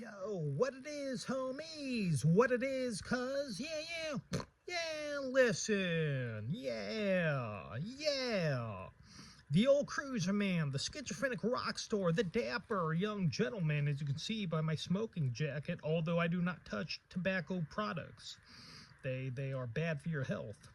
Yo, what it is, homies? What it is, cuz? Yeah, listen. Yeah. The old cruiser man, the schizophrenic rock star, the dapper young gentleman, as you can see by my smoking jacket, although I do not touch tobacco products. They are bad for your health.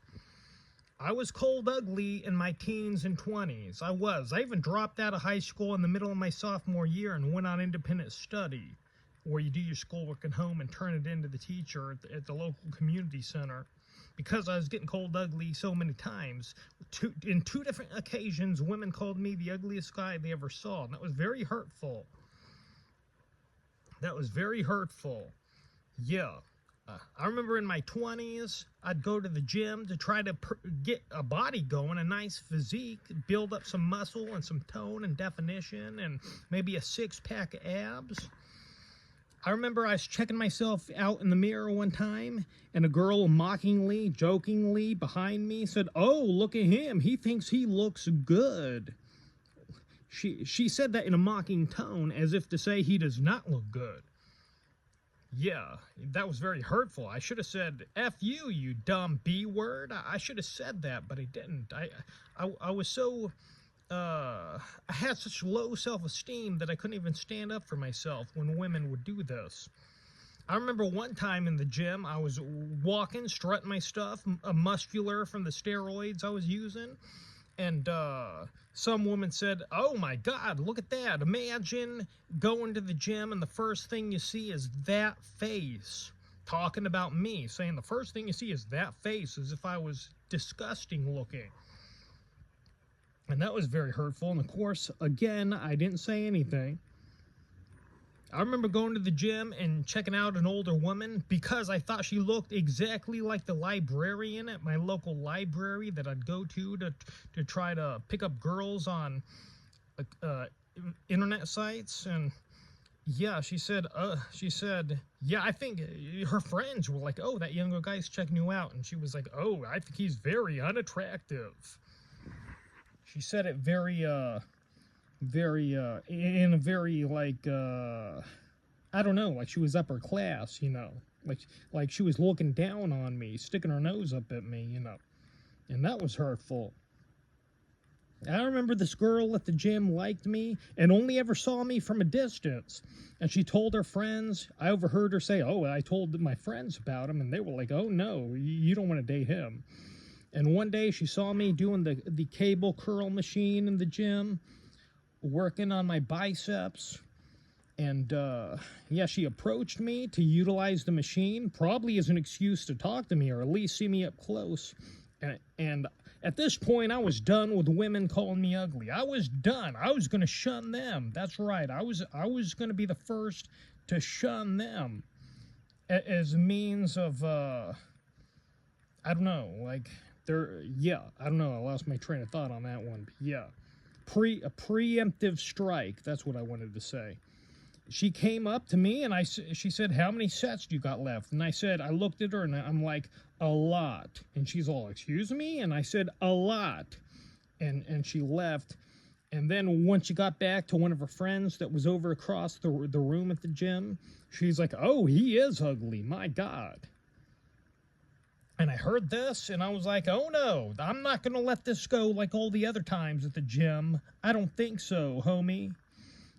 I was cold ugly in my teens and 20s. I even dropped out of high school in the middle of my sophomore year and went on independent study, where you do your schoolwork at home and turn it into the teacher at the local community center. Because I was getting cold ugly so many times, in two different occasions, women called me the ugliest guy they ever saw, and that was very hurtful. Yeah. I remember in my 20s, I'd go to the gym to try to get a body going, a nice physique, build up some muscle and some tone and definition, and maybe a six-pack of abs. I remember I was checking myself out in the mirror one time, and a girl mockingly, jokingly behind me said, "Oh, look at him. He thinks he looks good." She said that in a mocking tone, as if to say he does not look good. Yeah, that was very hurtful. I should have said, F you, you dumb B word. I should have said that, but I didn't. I was so, I had such low self-esteem that I couldn't even stand up for myself when women would do this. I remember one time in the gym, I was walking, strutting my stuff, muscular from the steroids I was using, and some woman said, "Oh my God, look at that. Imagine going to the gym and the first thing you see is that face." Talking about me, saying the first thing you see is that face, as if I was disgusting looking. And that was very hurtful. And of course, again, I didn't say anything. I remember going to the gym and checking out an older woman because I thought she looked exactly like the librarian at my local library that I'd go to try to pick up girls on internet sites. And yeah, she said, yeah, I think her friends were like, "Oh, that younger guy's checking you out." And she was like, "Oh, I think he's very unattractive." She said it very, in a very, like, I don't know, like she was upper class, you know, like she was looking down on me, sticking her nose up at me, you know, and that was hurtful. I remember this girl at the gym liked me and only ever saw me from a distance, and she told her friends. I overheard her say, "Oh, I told my friends about him," and they were like, "Oh no, you don't want to date him." And one day she saw me doing the cable curl machine in the gym, working on my biceps, and yeah, she approached me to utilize the machine, probably as an excuse to talk to me or at least see me up close. And at this point, I was done with women calling me ugly. I was done. I was going to shun them. That's right. I was going to be the first to shun them as a means of I don't know, like I don't know. I lost my train of thought on that one. But yeah. A preemptive strike. That's what I wanted to say. She came up to me and she said, "How many sets do you got left?" And I said, I looked at her and I'm like, "A lot." And she's all, "Excuse me?" And I said, "A lot." And she left. And then when she got back to one of her friends that was over across the room at the gym, she's like, "Oh, he is ugly. My God." And I heard this, and I was like, "Oh no, I'm not going to let this go like all the other times at the gym. I don't think so, homie."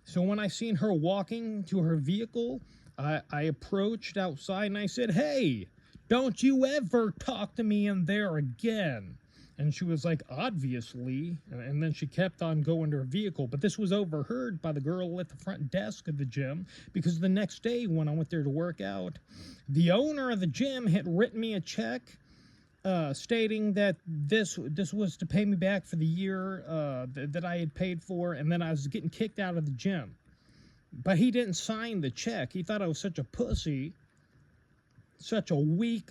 So when I seen her walking to her vehicle, I approached outside and I said, "Hey, don't you ever talk to me in there again." And she was like, "Obviously." And then she kept on going to her vehicle. But this was overheard by the girl at the front desk of the gym, because the next day when I went there to work out, the owner of the gym had written me a check stating that this was to pay me back for the year that I had paid for, and then I was getting kicked out of the gym. But he didn't sign the check. He thought I was such a pussy, such a weak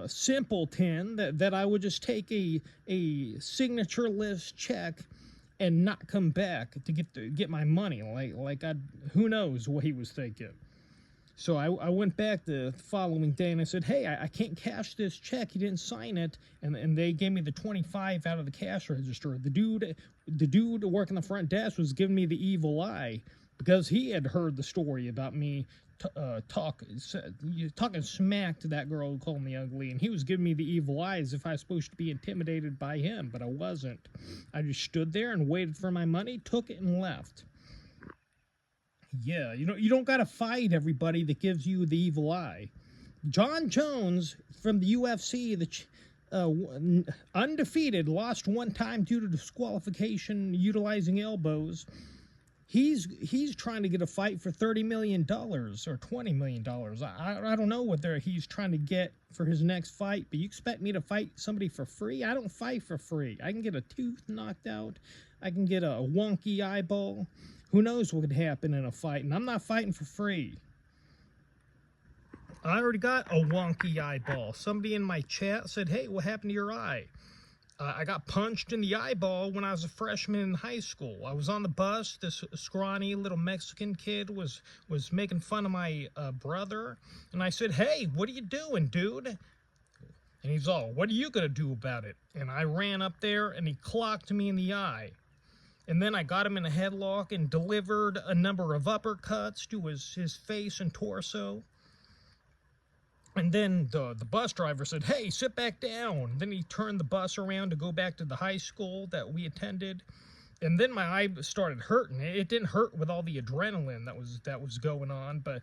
simpleton, that I would just take a signatureless check and not come back to get my money. Like who knows what he was thinking. So I went back the following day and I said, "Hey, I can't cash this check. He didn't sign it." And they gave me the 25 out of the cash register. The dude working the front desk was giving me the evil eye. because he had heard the story about me talking smack to that girl who called me ugly, and he was giving me the evil eye as if I was supposed to be intimidated by him, but I wasn't. I just stood there and waited for my money, took it, and left. Yeah, you don't gotta fight everybody that gives you the evil eye. John Jones from the UFC, undefeated, lost one time due to disqualification utilizing elbows. He's trying to get a fight for $30 million or $20 million. I don't know what he's trying to get for his next fight, but you expect me to fight somebody for free? I don't fight for free. I can get a tooth knocked out. I can get a wonky eyeball. Who knows what could happen in a fight, and I'm not fighting for free. I already got a wonky eyeball. Somebody in my chat said, hey, what happened to your eye? I got punched in the eyeball when I was a freshman in high school. I was on the bus. This scrawny little Mexican kid was making fun of my brother. And I said, hey, what are you doing, dude? And he's all, what are you going to do about it? And I ran up there, and he clocked me in the eye. And then I got him in a headlock and delivered a number of uppercuts to his face and torso. And then the bus driver said, hey, sit back down. Then he turned the bus around to go back to the high school that we attended. And then my eye started hurting. It didn't hurt with all the adrenaline that was going on, but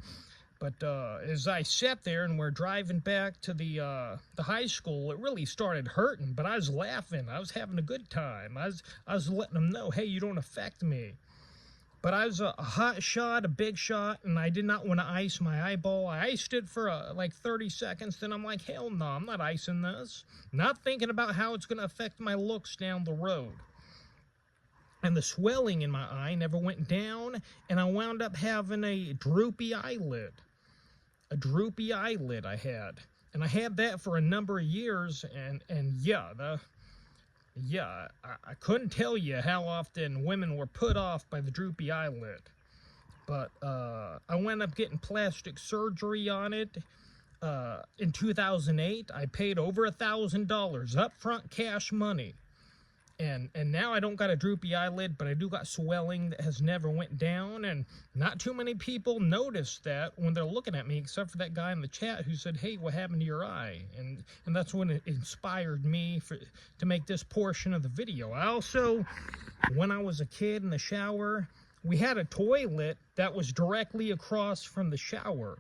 as I sat there and we're driving back to the high school, it really started hurting. But I was laughing. I was having a good time. I was letting them know, hey, you don't affect me. But I was a hot shot, a big shot, and I did not want to ice my eyeball. I iced it for like 30 seconds, then I'm like, hell no, I'm not icing this. Not thinking about how it's going to affect my looks down the road. And the swelling in my eye never went down, and I wound up having a droopy eyelid. A droopy eyelid I had. And I had that for a number of years, and yeah, I couldn't tell you how often women were put off by the droopy eyelid. But I wound up getting plastic surgery on it in 2008. I paid over $1,000 upfront cash money. And now I don't got a droopy eyelid, but I do got swelling that has never went down, and not too many people notice that when they're looking at me, except for that guy in the chat who said, hey, what happened to your eye? And that's when it inspired me to make this portion of the video. I also, when I was a kid in the shower, we had a toilet that was directly across from the shower,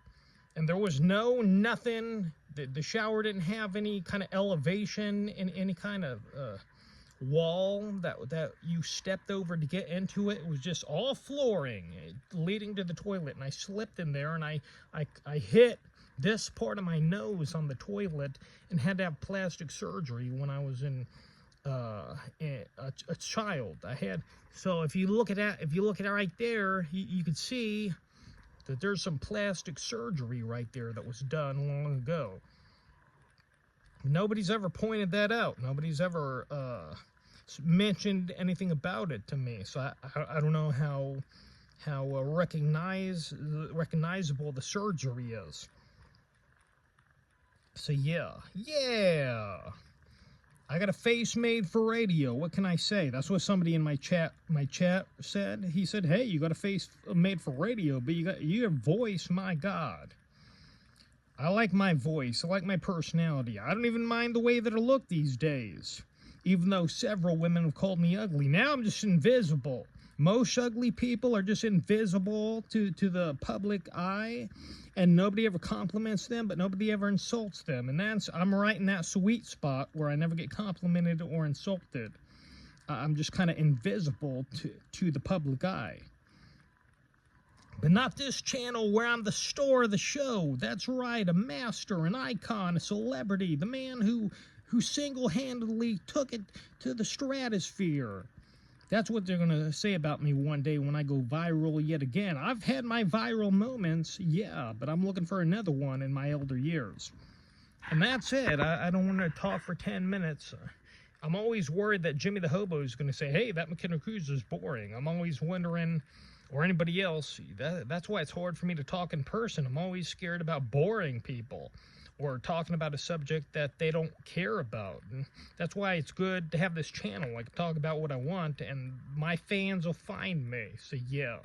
and there was nothing, the shower didn't have any kind of elevation in any kind of wall that you stepped over to get into it. It was just all flooring leading to the toilet, and I slipped in there, and I hit this part of my nose on the toilet and had to have plastic surgery when I was a child. So if you look at it right there, you can see that there's some plastic surgery right there that was done long ago. Nobody's ever pointed that out. Nobody's ever mentioned anything about it to me. So I don't know how recognizable the surgery is. So yeah. I got a face made for radio. What can I say? That's what somebody in my chat said. He said, "Hey, you got a face made for radio, but your voice, my God." I like my voice. I like my personality. I don't even mind the way that I look these days, even though several women have called me ugly. Now I'm just invisible. Most ugly people are just invisible to the public eye, and nobody ever compliments them, but nobody ever insults them. And I'm right in that sweet spot where I never get complimented or insulted. I'm just kind of invisible to the public eye. But not this channel where I'm the star of the show. That's right, a master, an icon, a celebrity, the man who single-handedly took it to the stratosphere. That's what they're going to say about me one day when I go viral yet again. I've had my viral moments, yeah, but I'm looking for another one in my elder years. And that's it. I don't want to talk for 10 minutes. I'm always worried that Jimmy the Hobo is going to say, hey, that McKenna Cruz is boring. I'm always wondering, or anybody else, that's why it's hard for me to talk in person. I'm always scared about boring people or talking about a subject that they don't care about. And that's why it's good to have this channel. I can talk about what I want, and my fans will find me. So, yeah.